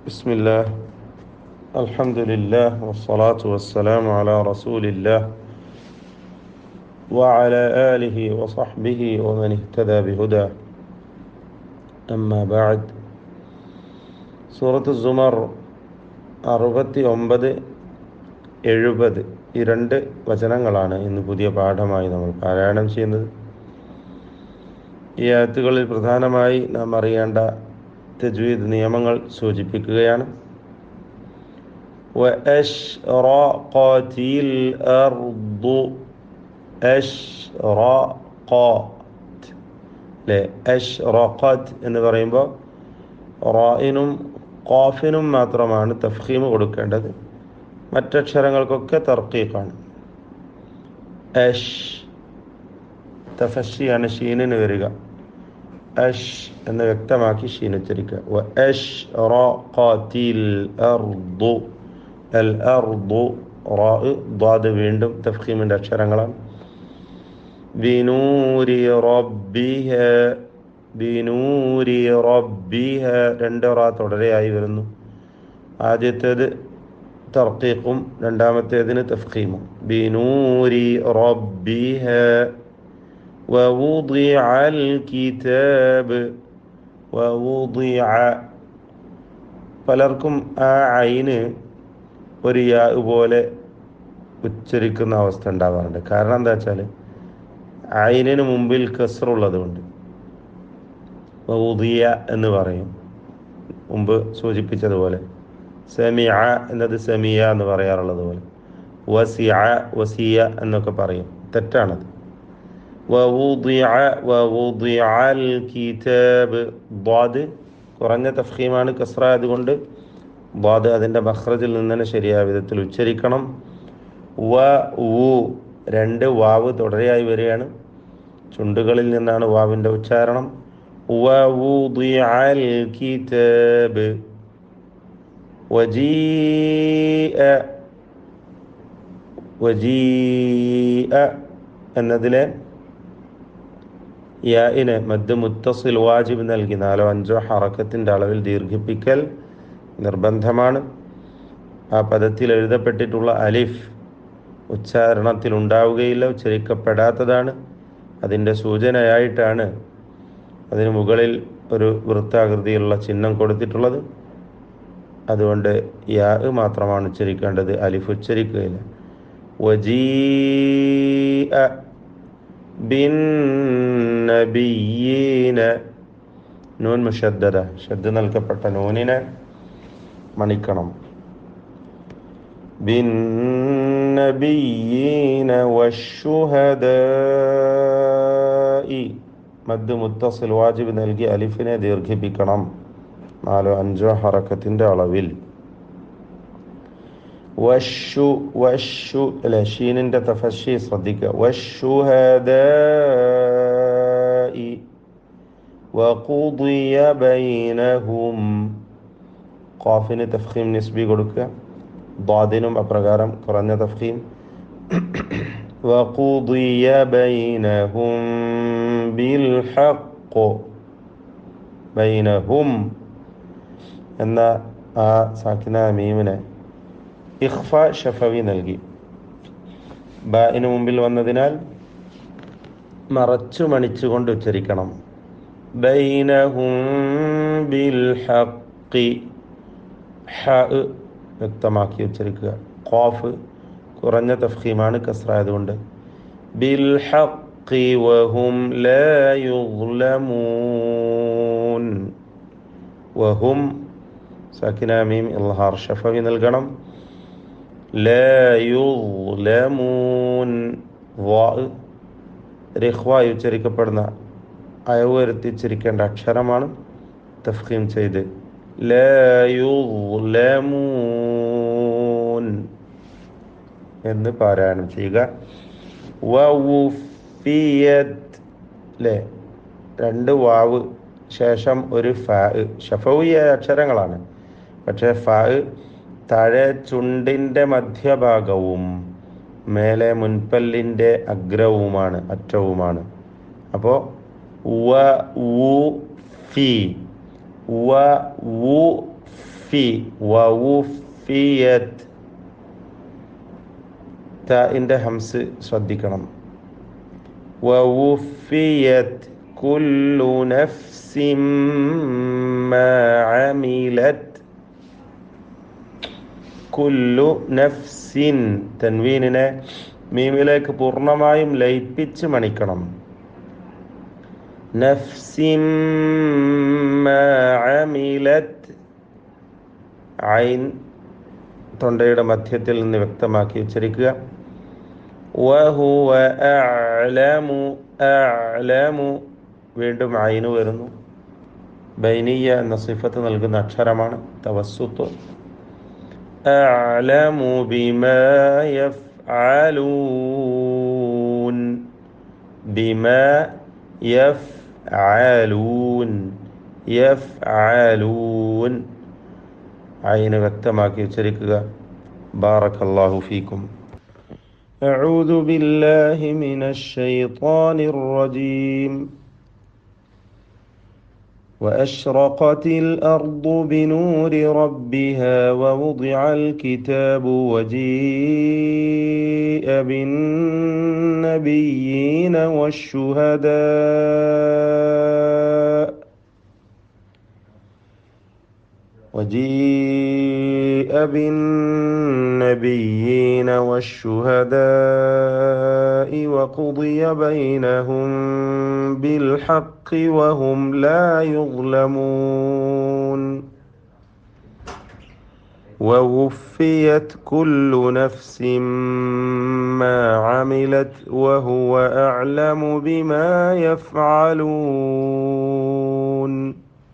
بسم الله. الحمد لله والصلاة والسلام على رسول الله وعلى آله وصحبه ومن اهتدى بهداه. أما بعد. സൂറത്ത് സുമർ 69, 70 ഈ രണ്ട് വചനങ്ങളാണ് ഇന്ന് പുതിയ പാഠമായി നമ്മൾ പാരായണം ചെയ്യുന്നത്. ഈ ആയത്തുകളിൽ പ്രധാനമായി നാം അറിയേണ്ട തജ്വീദ് നിയമങ്ങൾ സൂചിപ്പിക്കുകയാണ്. وأشرقت الأرض أشرقت അല്ലേ? അഷ്റഖത്ത് എന്ന് പറയുമ്പോൾ റായിനും ഖാഫിനും മാത്രമാണ് തഫ്ഖീം കൊടുക്കേണ്ടത്. മറ്റക്ഷരങ്ങൾക്കൊക്കെ തർക്കീഖാണ്. അഷ് തഫസ്സിയാണ് ഷീനിന് വരിക. അഷ് എന്ന് വ്യക്തമാക്കി ഷീൻ ഉച്ചരിക്കുക. വഅഷ്റഖത്തിൽ അർദു അൽ അർദു റാ ദ്വാദ് വീണ്ടും തഫ്ഖീമിൻ്റെ അക്ഷരങ്ങളാണ്. ബിനൂരി റബ്ബിഹ ബിനൂരി റബ്ബിഹ രണ്ട് റാ തുടരെയായി വരുന്നു. ആദ്യത്തേത് തർക്കീഖും രണ്ടാമത്തേതിന് തഫ്ഖീമും. ബിനൂരി റബ്ബിഹ ووضع الكتاب ووضع പലർക്കും ആ ഐന് ഒരു യാ പോലെ ഉച്ചരിക്കുന്ന അവസ്ഥ ഉണ്ടാവാറുണ്ട്. കാരണം എന്താ വെച്ചാൽ ഐനിന് മുമ്പിൽ കസ്റുള്ളത് കൊണ്ട് വൗദിയ എന്ന് പറയും. മുമ്പ് സൂചിപ്പിച്ചതുപോലെ സമിഅ എന്നത് സമിയ എന്ന് പറയാറുള്ളത് പോലെ വസിഅ വസിയ എന്നൊക്കെ പറയും. തെറ്റാണത്. ووضع الكتاب ضاد കുറഞ്ഞ തഫ്ഖീമാണ്, കസ്റ അതുകൊണ്ട് ضاد അതിൻ്റെ മഖ്റജിൽ നിന്ന് തന്നെ ശരിയായ വിധത്തിൽ ഉച്ചരിക്കണം. രണ്ട് വാവ് തുടരെയായി വരികയാണ്. ചുണ്ടുകളിൽ നിന്നാണ് വാവിൻ്റെ ഉച്ചാരണം. ووضع الكتاب وجيء എന്നതിലെ യാഇന് മദ് മുത്തസിൽ വാജിബ് നൽകി 4-5 ഹറക്കത്തിൻ്റെ അളവിൽ ദീർഘിപ്പിക്കൽ നിർബന്ധമാണ്. ആ പദത്തിൽ എഴുതപ്പെട്ടിട്ടുള്ള അലിഫ് ഉച്ചാരണത്തിൽ ഉണ്ടാവുകയില്ല, ഉച്ചരിക്കപ്പെടാത്തതാണ്. അതിൻ്റെ സൂചനയായിട്ടാണ് അതിന് മുകളിൽ ഒരു വൃത്താകൃതിയിലുള്ള ചിഹ്നം കൊടുത്തിട്ടുള്ളത്. അതുകൊണ്ട് യാ മാത്രമാണ് ഉച്ചരിക്കേണ്ടത്, അലിഫ് ഉച്ചരിക്കുകയില്ല. വജീഅ ബിന്നബിയ്യീന നൂൻ മുഷദ്ദദ ഷദ്ദ് നൽകപ്പെട്ട നൂനിനെ മണിക്കണം. ബിന്നബിയ്യീന വശുഹദാഇ മദ് മുത്തസിൽ വാജിബ് നൽകി അലിഫിനെ ദീർഘിപ്പിക്കണം 4-5 ഹറക്കത്തിൻ്റെ അളവിൽ. വശു അല്ലെ ഷീനിൻ്റെ തഫസ്സി ശ്രദ്ധിക്കുക. വശുഹദാഇ വഖുദിയ ബൈനഹും ഖാഫിന് തഫ്ഖീം നിസ്ബി കൊടുക്കുക. ദ്വാദിനും അപ്രകാരം കുറഞ്ഞ തഫ്ഖീം. വഖുദിയ ബൈനഹും ബിൽ ഹഖ് ബൈനഹും എന്ന ആ സാക്കിന മീമിനെ ഇഖ്ഫ ഷഫവി നൽകി. ബാഇന് മുമ്പിൽ വന്നതിനാൽ മറച്ചു മണിച്ചുകൊണ്ട് ഉച്ചരിക്കണം. ബൈനഹും ബിൽ ഹഖ് ഹ വ്യക്തമാക്കി ഉച്ചരിക്കുക. ഖാഫ് കുറഞ്ഞ തഫ്ഖീമാണ്, കസ്റ ആയതുകൊണ്ട്. ബിൽ ഹഖ് വഹും ലാ യുഗ്ലമൂൻ വഹും സാക്കിന മീം ഇൽഹാർ ഷഫവി നൽകണം. ലാ യുഗ്ലമൂൻ റിഖ്വായി ഉച്ചരിക്കപ്പെടുന്ന അയവ് വരുത്തി ഉച്ചരിക്കേണ്ട അക്ഷരമാണ്. തഫ്ഖീം ചെയ്ത് ലാ യുഗ്ലമൂൻ എന്ന് പാരായണം ചെയ്യുക. വവുഫിയത് ലെ രണ്ട് വാവ് ശേഷം ഒരു ഫാ ഷഫവിയ അക്ഷരങ്ങളാണ്. പക്ഷേ ഫാ താഴെ ചുണ്ടിൻ്റെ മധ്യഭാഗവും മേലെ മുൻപല്ലിൻ്റെ അഗ്രവുമാണ്, അറ്റവുമാണ്. അപ്പോൾ വ ഉ ഫി വ ഉ ഫി വവുഫിയത് താഇൻ്റെ ഹംസ് ശ്രദ്ധിക്കണം. വവുഫിയത് കുല്ലു നഫ്സിൻ മാ അമിലത്. കുല്ലു നഫ്സിൻ തൻവീനിനെ മീമിലേക്ക് പൂർണ്ണമായും ലയിപ്പിച്ച് മണിക്കണം. നഫ്സിൻ മാ അമിലത്. ഐൻ തൊണ്ടയുടെ മധ്യത്തിൽ നിന്ന് വ്യക്തമാക്കി ഉച്ചരിക്കുക. വഹുവ അഅലമു. അഅലമു വീണ്ടും ഐന് വരുന്നു. ബൈനിയ എന്ന സിഫത്ത് നൽകുന്ന അക്ഷരമാണ് തവസ്സുത്ത്. അഅലമു ബിമാ യഫ്അലൂൻ. ബിമാ യഫ്അലൂൻ. യഫ്അലൂൻ ഐന് വ്യക്തമാക്കി ഉച്ചരിക്കുക. ബാറക്കല്ലാഹു ഫീക്കും. അഊദു ബില്ലാഹി മിനശ് ശൈത്വാനിർ റജീം. وأشرقت الأرض بنور ربها ووضع الكتاب وجيء بالنبيين والشهداء. وجيء بالنبيين والشهداء وقضي بينهم بالحق وهم لا يظلمون. ووفيت كل نفس ما عملت وهو أعلم بما يفعلون.